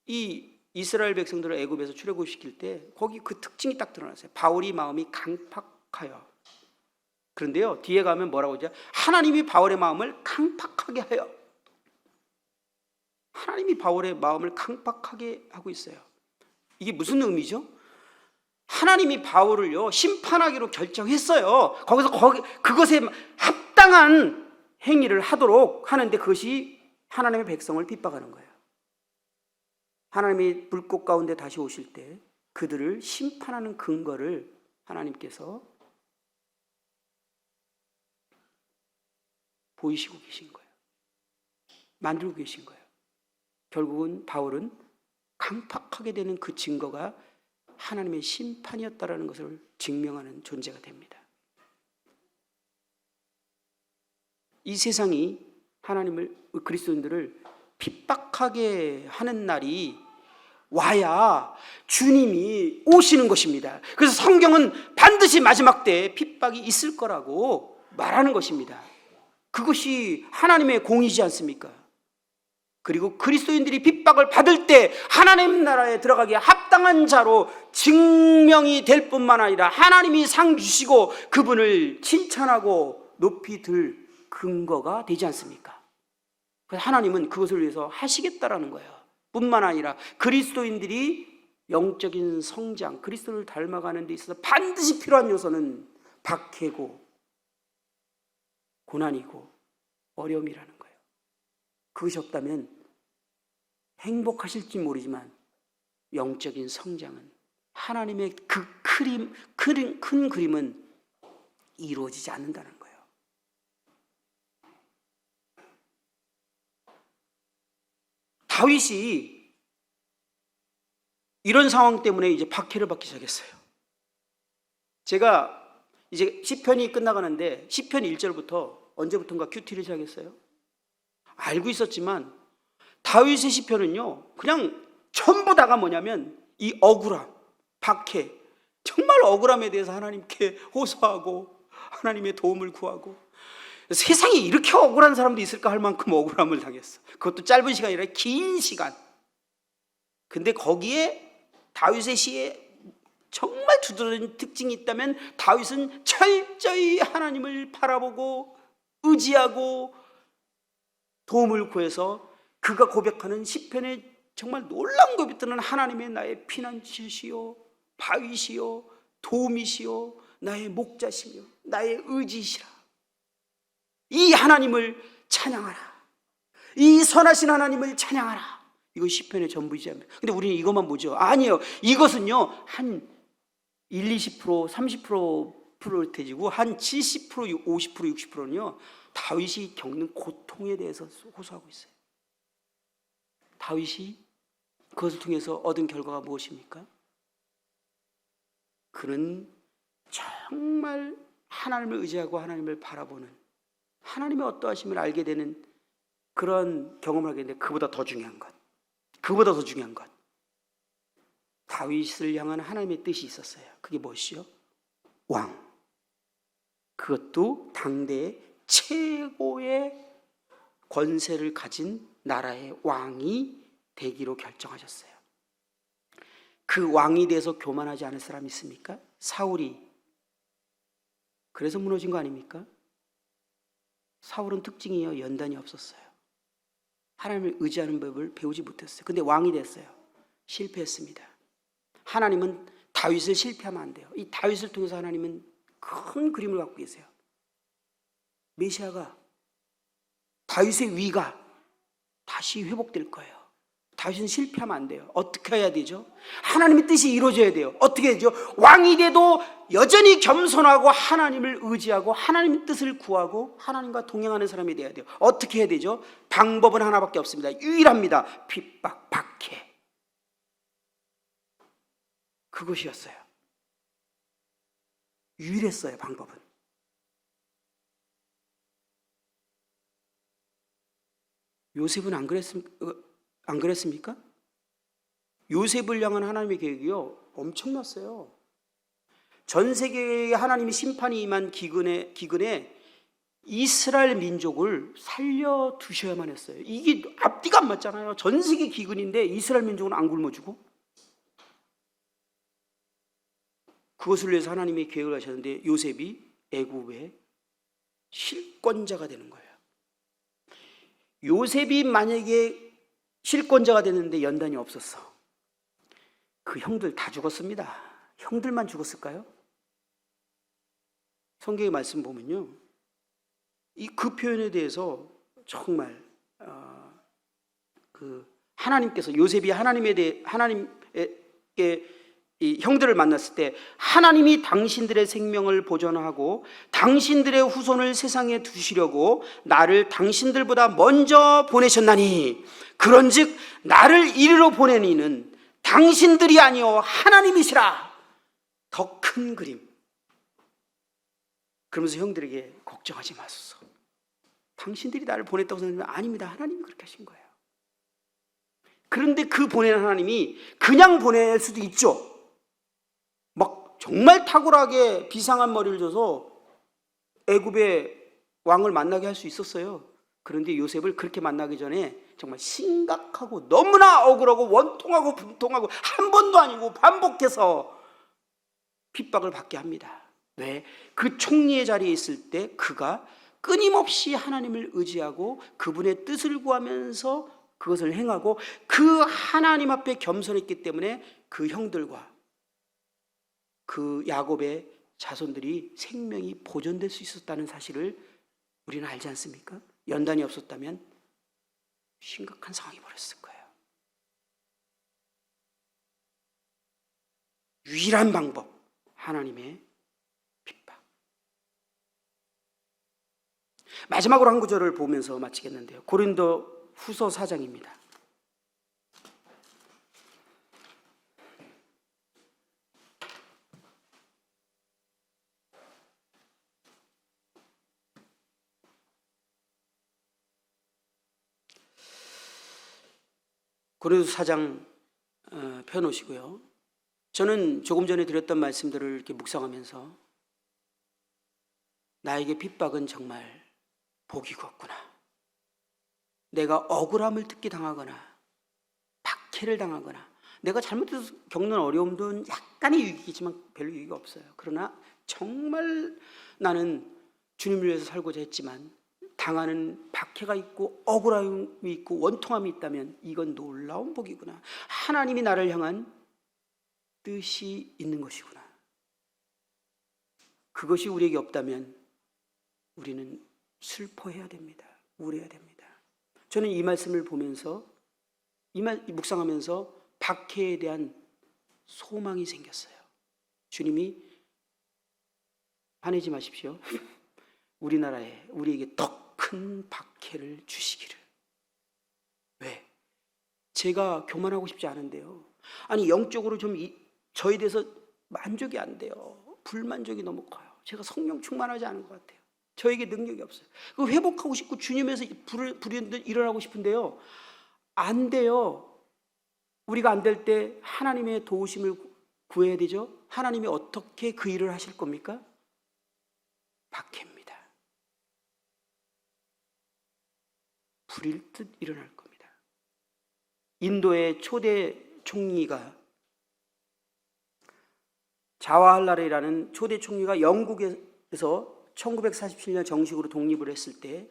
이 이스라엘 백성들을 애굽에서 출애굽시킬 때 거기 그 특징이 딱 드러났어요. 바울이 마음이 강팍하여. 그런데요, 뒤에 가면 뭐라고 하죠? 하나님이 바울의 마음을 강팍하게 하여. 하나님이 바울의 마음을 강팍하게 하고 있어요. 이게 무슨 의미죠? 하나님이 바울을요 심판하기로 결정했어요. 그것에 합당한 행위를 하도록 하는데, 그것이 하나님의 백성을 핍박하는 거예요. 하나님이 불꽃 가운데 다시 오실 때 그들을 심판하는 근거를 하나님께서 보이시고 계신 거예요. 만들고 계신 거예요. 결국은 바울은 강팍하게 되는 그 증거가 하나님의 심판이었다라는 것을 증명하는 존재가 됩니다. 이 세상이 하나님을, 그리스도인들을 핍박하게 하는 날이 와야 주님이 오시는 것입니다. 그래서 성경은 반드시 마지막 때에 핍박이 있을 거라고 말하는 것입니다. 그것이 하나님의 공의지 않습니까? 그리고 그리스도인들이 핍박을 받을 때 하나님 나라에 들어가기에 합당한 자로 증명이 될 뿐만 아니라 하나님이 상 주시고 그분을 칭찬하고 높이 들 근거가 되지 않습니까? 그래서 하나님은 그것을 위해서 하시겠다라는 거예요. 뿐만 아니라 그리스도인들이 영적인 성장, 그리스도를 닮아가는 데 있어서 반드시 필요한 요소는 박해고 고난이고 어려움이라는 거예요. 그것이 없다면 행복하실지 모르지만 영적인 성장은, 하나님의 그 큰 그림은 이루어지지 않는다는 거예요. 다윗이 이런 상황 때문에 이제 박해를 받기 시작했어요. 제가 이제 시편이 끝나가는데 시편 1절부터 언제부턴가 큐티를 시작했어요. 알고 있었지만 다윗의 시편은요 그냥 전부 다가 뭐냐면 이 억울함, 박해, 정말 억울함에 대해서 하나님께 호소하고 하나님의 도움을 구하고, 세상에 이렇게 억울한 사람도 있을까 할 만큼 억울함을 당했어. 그것도 짧은 시간이 아니라 긴 시간. 근데 거기에 다윗의 시에 정말 두드러진 특징이 있다면 다윗은 철저히 하나님을 바라보고 의지하고 도움을 구해서 그가 고백하는 시편에 정말 놀라운 고백들은 하나님의 나의 피난처시요 바위시요 도움이시요 나의 목자시며 나의 의지시라. 이 하나님을 찬양하라. 이 선하신 하나님을 찬양하라. 이거 시편의 전부이지 않습니까? 근데 우리는 이것만 보죠. 아니에요. 이것은요 한 1, 20%, 30%를 대지고 한 70%, 50%, 60%는요 다윗이 겪는 고통에 대해서 호소하고 있어요. 다윗이 그것을 통해서 얻은 결과가 무엇입니까? 그는 정말 하나님을 의지하고 하나님을 바라보는, 하나님의 어떠하심을 알게 되는 그런 경험을 하게 되는데, 그보다 더 중요한 것, 다윗을 향한 하나님의 뜻이 있었어요. 그게 무엇이요? 왕. 그것도 당대의 최고의 권세를 가진 나라의 왕이 되기로 결정하셨어요. 그 왕이 돼서 교만하지 않을 사람이 있습니까? 사울이 그래서 무너진 거 아닙니까? 사울은 특징이요 연단이 없었어요. 하나님을 의지하는 법을 배우지 못했어요. 근데 왕이 됐어요. 실패했습니다. 하나님은 다윗을 실패하면 안 돼요. 이 다윗을 통해서 하나님은 큰 그림을 갖고 계세요. 메시아가 다윗의 위가 다시 회복될 거예요. 다윗은 실패하면 안 돼요. 어떻게 해야 되죠? 하나님의 뜻이 이루어져야 돼요. 어떻게 되죠? 왕이 돼도 여전히 겸손하고 하나님을 의지하고 하나님의 뜻을 구하고 하나님과 동행하는 사람이 돼야 돼요. 어떻게 해야 되죠? 방법은 하나밖에 없습니다. 유일합니다. 핍박, 박해. 그것이었어요. 유일했어요, 방법은. 요셉은 안 그랬습니까? 요셉을 향한 하나님의 계획이요, 엄청났어요. 전 세계에 하나님의 심판이 임한 기근에 이스라엘 민족을 살려두셔야만 했어요. 이게 앞뒤가 안 맞잖아요. 전 세계 기근인데 이스라엘 민족은 안 굶어주고. 그것을 위해서 하나님이 계획을 하셨는데 요셉이 애굽의 실권자가 되는 거예요. 요셉이 만약에 실권자가 됐는데 연단이 없었어, 그 형들 다 죽었습니다. 형들만 죽었을까요? 성경의 말씀 보면요, 그 표현에 대해서 정말 하나님께서 요셉이 하나님에게 이 형들을 만났을 때 하나님이 당신들의 생명을 보존하고 당신들의 후손을 세상에 두시려고 나를 당신들보다 먼저 보내셨나니 그런즉 나를 이리로 보낸 이는 당신들이 아니요 하나님이시라. 더 큰 그림. 그러면서 형들에게 걱정하지 마소서, 당신들이 나를 보냈다고 생각하면 아닙니다. 하나님이 그렇게 하신 거예요. 그런데 그 보낸 하나님이 그냥 보낼 수도 있죠. 막 정말 탁월하게 비상한 머리를 줘서 애굽의 왕을 만나게 할 수 있었어요. 그런데 요셉을 그렇게 만나기 전에 정말 심각하고 너무나 억울하고 원통하고 분통하고 한 번도 아니고 반복해서 핍박을 받게 합니다. 왜? 그 총리의 자리에 있을 때 그가 끊임없이 하나님을 의지하고 그분의 뜻을 구하면서 그것을 행하고 그 하나님 앞에 겸손했기 때문에 그 형들과 그 야곱의 자손들이 생명이 보존될 수 있었다는 사실을 우리는 알지 않습니까? 연단이 없었다면 심각한 상황이 벌어졌을 거예요. 유일한 방법, 하나님의 핍박. 마지막으로 한 구절을 보면서 마치겠는데요, 고린도 후서 4장입니다. 고린도 4장 펴놓으시고요. 저는 조금 전에 드렸던 말씀들을 이렇게 묵상하면서 나에게 핍박은 정말 복이었구나. 내가 억울함을 듣게 당하거나 박해를 당하거나 내가 잘못해서 겪는 어려움도 약간의 유익이지만 별로 유익이 없어요. 그러나 정말 나는 주님을 위해서 살고자 했지만 당하는 박해가 있고 억울함이 있고 원통함이 있다면 이건 놀라운 복이구나. 하나님이 나를 향한 뜻이 있는 것이구나. 그것이 우리에게 없다면 우리는 슬퍼해야 됩니다. 우울해야 됩니다. 저는 이 말씀을 보면서 묵상하면서 박해에 대한 소망이 생겼어요. 주님이 화내지 마십시오. 우리나라에 우리에게 더 큰 박해를 주시기를. 왜? 제가 교만하고 싶지 않은데요, 아니 영적으로 좀 저에 대해서 만족이 안 돼요. 불만족이 너무 커요. 제가 성령 충만하지 않은 것 같아요. 저에게 능력이 없어요. 그 회복하고 싶고 주님에서 불이 일어나고 싶은데요, 안 돼요. 우리가 안 될 때 하나님의 도우심을 구해야 되죠. 하나님이 어떻게 그 일을 하실 겁니까? 박해입니다. 불일 듯 일어날 겁니다. 인도의 초대 총리가 자와할랄이라는 초대 총리가 영국에서 1947년 정식으로 독립을 했을 때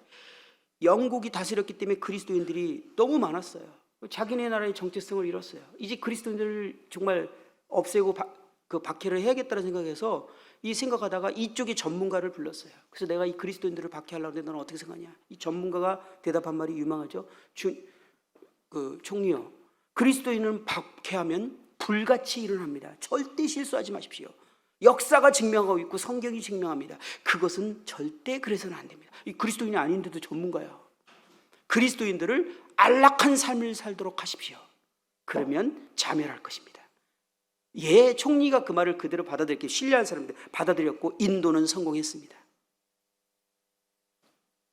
영국이 다스렸기 때문에 그리스도인들이 너무 많았어요. 자기네 나라의 정체성을 잃었어요. 이제 그리스도인들을 정말 없애고 그 박해를 해야겠다는 생각에서 이 생각하다가 이쪽에 전문가를 불렀어요. 그래서 내가 이 그리스도인들을 박해하려고 하는데 너는 어떻게 생각하냐? 이 전문가가 대답한 말이 유명하죠. 총리요, 그리스도인은 박해하면 불같이 일어납니다. 절대 실수하지 마십시오. 역사가 증명하고 있고 성경이 증명합니다. 그것은 절대 그래서는 안 됩니다. 이 그리스도인이 아닌데도 전문가야. 그리스도인들을 안락한 삶을 살도록 하십시오. 그러면 자멸할 것입니다. 총리가 그 말을 그대로 받아들였기에 신뢰한 사람들 받아들였고 인도는 성공했습니다.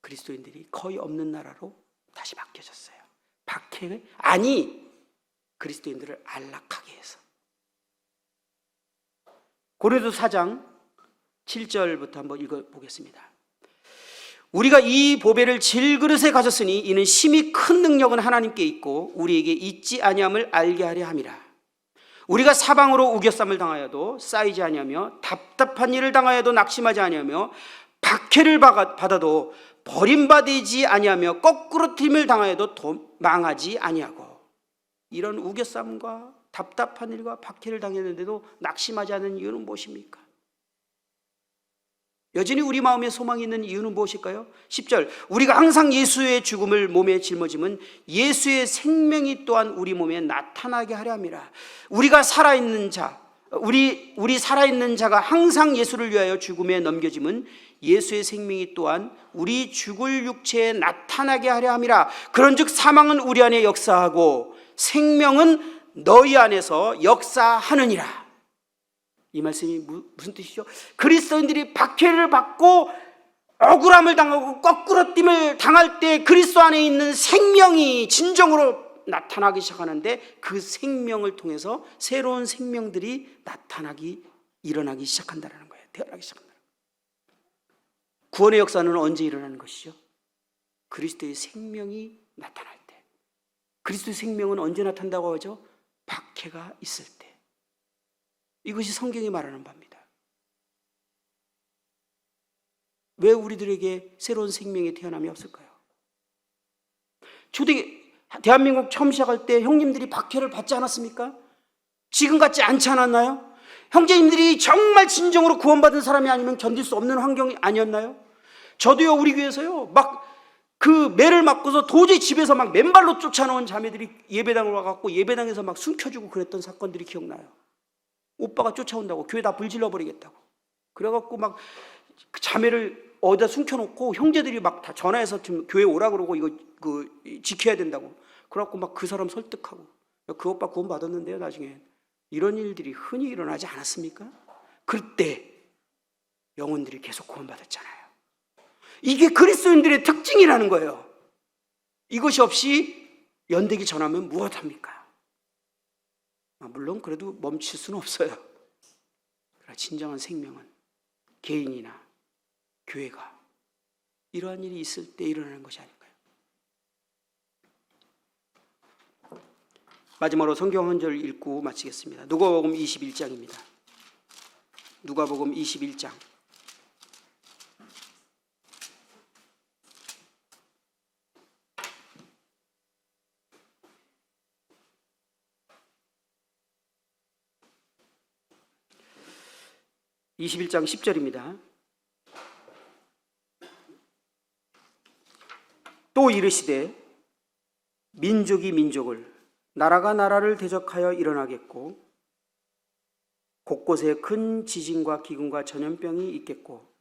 그리스도인들이 거의 없는 나라로 다시 바뀌어졌어요. 그리스도인들을 안락하게 해서. 고린도서 4장 7절부터 한번 읽어보겠습니다. 우리가 이 보배를 질그릇에 가졌으니 이는 심히 큰 능력은 하나님께 있고 우리에게 있지 아니함을 알게 하려 함이라. 우리가 사방으로 우겨쌈을 당하여도 쌓이지 아니하며 답답한 일을 당하여도 낙심하지 아니하며 박해를 받아도 버림받지 아니하며 거꾸로 튀김을 당하여도 망하지 아니하고. 이런 우겨쌈과 답답한 일과 박해를 당했는데도 낙심하지 않는 이유는 무엇입니까? 여전히 우리 마음에 소망이 있는 이유는 무엇일까요? 10절, 우리가 항상 예수의 죽음을 몸에 짊어짐은 예수의 생명이 또한 우리 몸에 나타나게 하려 함이라. 우리가 살아있는 자, 우리 살아있는 자가 항상 예수를 위하여 죽음에 넘겨짐은 예수의 생명이 또한 우리 죽을 육체에 나타나게 하려 함이라. 그런즉 사망은 우리 안에 역사하고 생명은 너희 안에서 역사하느니라. 이 말씀이 무슨 뜻이죠? 그리스도인들이 박해를 받고 억울함을 당하고 거꾸로 됨을 당할 때 그리스도 안에 있는 생명이 진정으로 나타나기 시작하는데 그 생명을 통해서 새로운 생명들이 일어나기 시작한다는 거예요. 태어나기 시작한다. 구원의 역사는 언제 일어나는 것이죠? 그리스도의 생명이 나타날 때. 그리스도의 생명은 언제 나타난다고 하죠? 박해가 있을 때. 이것이 성경이 말하는 바입니다. 왜 우리들에게 새로운 생명의 태어남이 없을까요? 대한민국 처음 시작할 때 형님들이 박해를 받지 않았습니까? 지금 같지 않지 않았나요? 형제님들이 정말 진정으로 구원받은 사람이 아니면 견딜 수 없는 환경이 아니었나요? 저도요, 우리 교회에서요, 막 그 매를 맞고서 도저히 집에서 막 맨발로 쫓아놓은 자매들이 예배당으로 와갖고 예배당에서 막 숨겨주고 그랬던 사건들이 기억나요. 오빠가 쫓아온다고 교회 다 불질러 버리겠다고 그래갖고 막 자매를 어디다 숨겨놓고 형제들이 막 다 전화해서 좀 교회 오라 그러고 이거 지켜야 된다고 그래갖고 막 그 사람 설득하고 그 오빠 구원 받았는데요. 나중에 이런 일들이 흔히 일어나지 않았습니까? 그때 영혼들이 계속 구원 받았잖아요. 이게 그리스도인들의 특징이라는 거예요. 이것이 없이 연대기 전하면 무엇합니까? 물론 그래도 멈출 수는 없어요. 그러나 진정한 생명은 개인이나 교회가 이러한 일이 있을 때 일어나는 것이 아닐까요? 마지막으로 성경 한 절 읽고 마치겠습니다. 누가복음 21장입니다. 누가복음 21장 21장 10절입니다. 또 이르시되 민족이 민족을 나라가 나라를 대적하여 일어나겠고 곳곳에 큰 지진과 기근과 전염병이 있겠고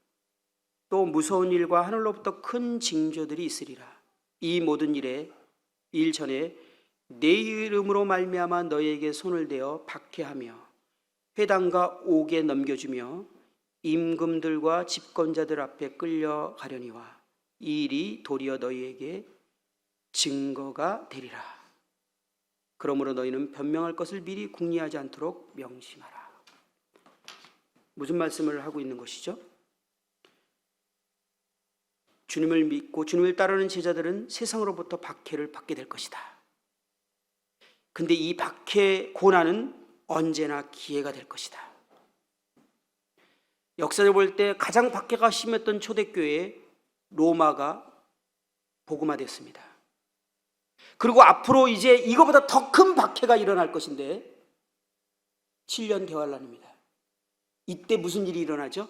또 무서운 일과 하늘로부터 큰 징조들이 있으리라. 이 모든 일 전에 내 이름으로 말미암아 너희에게 손을 대어 박해하며 회당과 옥에 넘겨주며 임금들과 집권자들 앞에 끌려가려니와 이 일이 도리어 너희에게 증거가 되리라. 그러므로 너희는 변명할 것을 미리 궁리하지 않도록 명심하라. 무슨 말씀을 하고 있는 것이죠? 주님을 믿고 주님을 따르는 제자들은 세상으로부터 박해를 받게 될 것이다. 근데 이 박해 고난은 언제나 기회가 될 것이다. 역사를 볼 때 가장 박해가 심했던 초대교회 로마가 복음화됐습니다. 그리고 앞으로 이제 이거보다 더 큰 박해가 일어날 것인데 7년 대환란입니다. 이때 무슨 일이 일어나죠?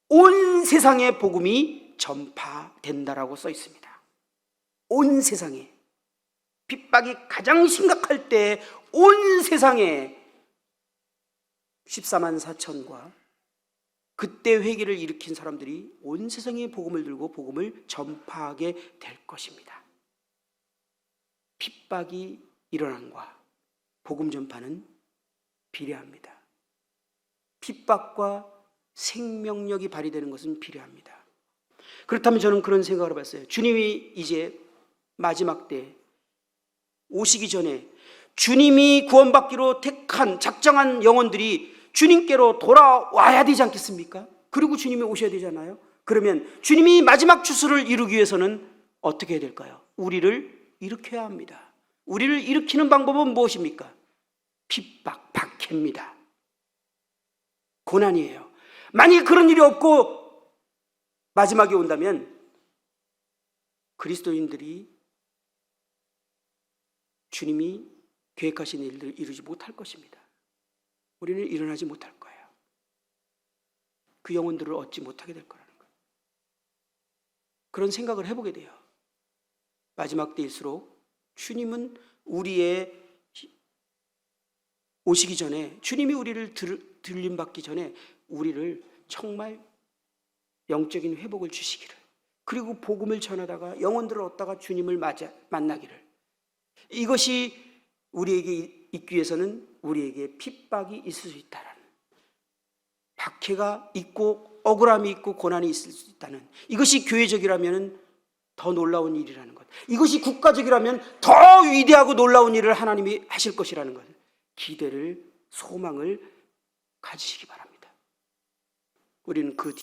온 세상에 복음이 전파된다라고 써 있습니다. 온 세상에. 핍박이 가장 심각할 때 온 세상에 14만 4천과 그때 회개를 일으킨 사람들이 온 세상에 복음을 들고 복음을 전파하게 될 것입니다. 핍박이 일어남과 복음 전파는 비례합니다. 핍박과 생명력이 발휘되는 것은 비례합니다. 그렇다면 저는 그런 생각을 해봤어요. 주님이 이제 마지막 때 오시기 전에 주님이 구원받기로 택한 작정한 영혼들이 주님께로 돌아와야 되지 않겠습니까? 그리고 주님이 오셔야 되잖아요. 그러면 주님이 마지막 추수를 이루기 위해서는 어떻게 해야 될까요? 우리를 일으켜야 합니다. 우리를 일으키는 방법은 무엇입니까? 핍박, 박해입니다. 고난이에요. 만약 그런 일이 없고 마지막에 온다면 그리스도인들이 주님이 계획하신 일들을 이루지 못할 것입니다. 우리는 일어나지 못할 거예요. 그 영혼들을 얻지 못하게 될 거라는 거예요. 그런 생각을 해보게 돼요. 마지막 때일수록 주님은 우리의 오시기 전에, 주님이 우리를 들림받기 전에 우리를 정말 영적인 회복을 주시기를, 그리고 복음을 전하다가 영혼들을 얻다가 주님을 만나기를, 이것이 우리에게 있기 위해서는 우리에게 핍박이 있을 수 있다는, 박해가 있고 억울함이 있고 고난이 있을 수 있다는, 이것이 교회적이라면 더 놀라운 일이라는 것, 이것이 국가적이라면 더 위대하고 놀라운 일을 하나님이 하실 것이라는 것, 기대를, 소망을 가지시기 바랍니다. 우리는 그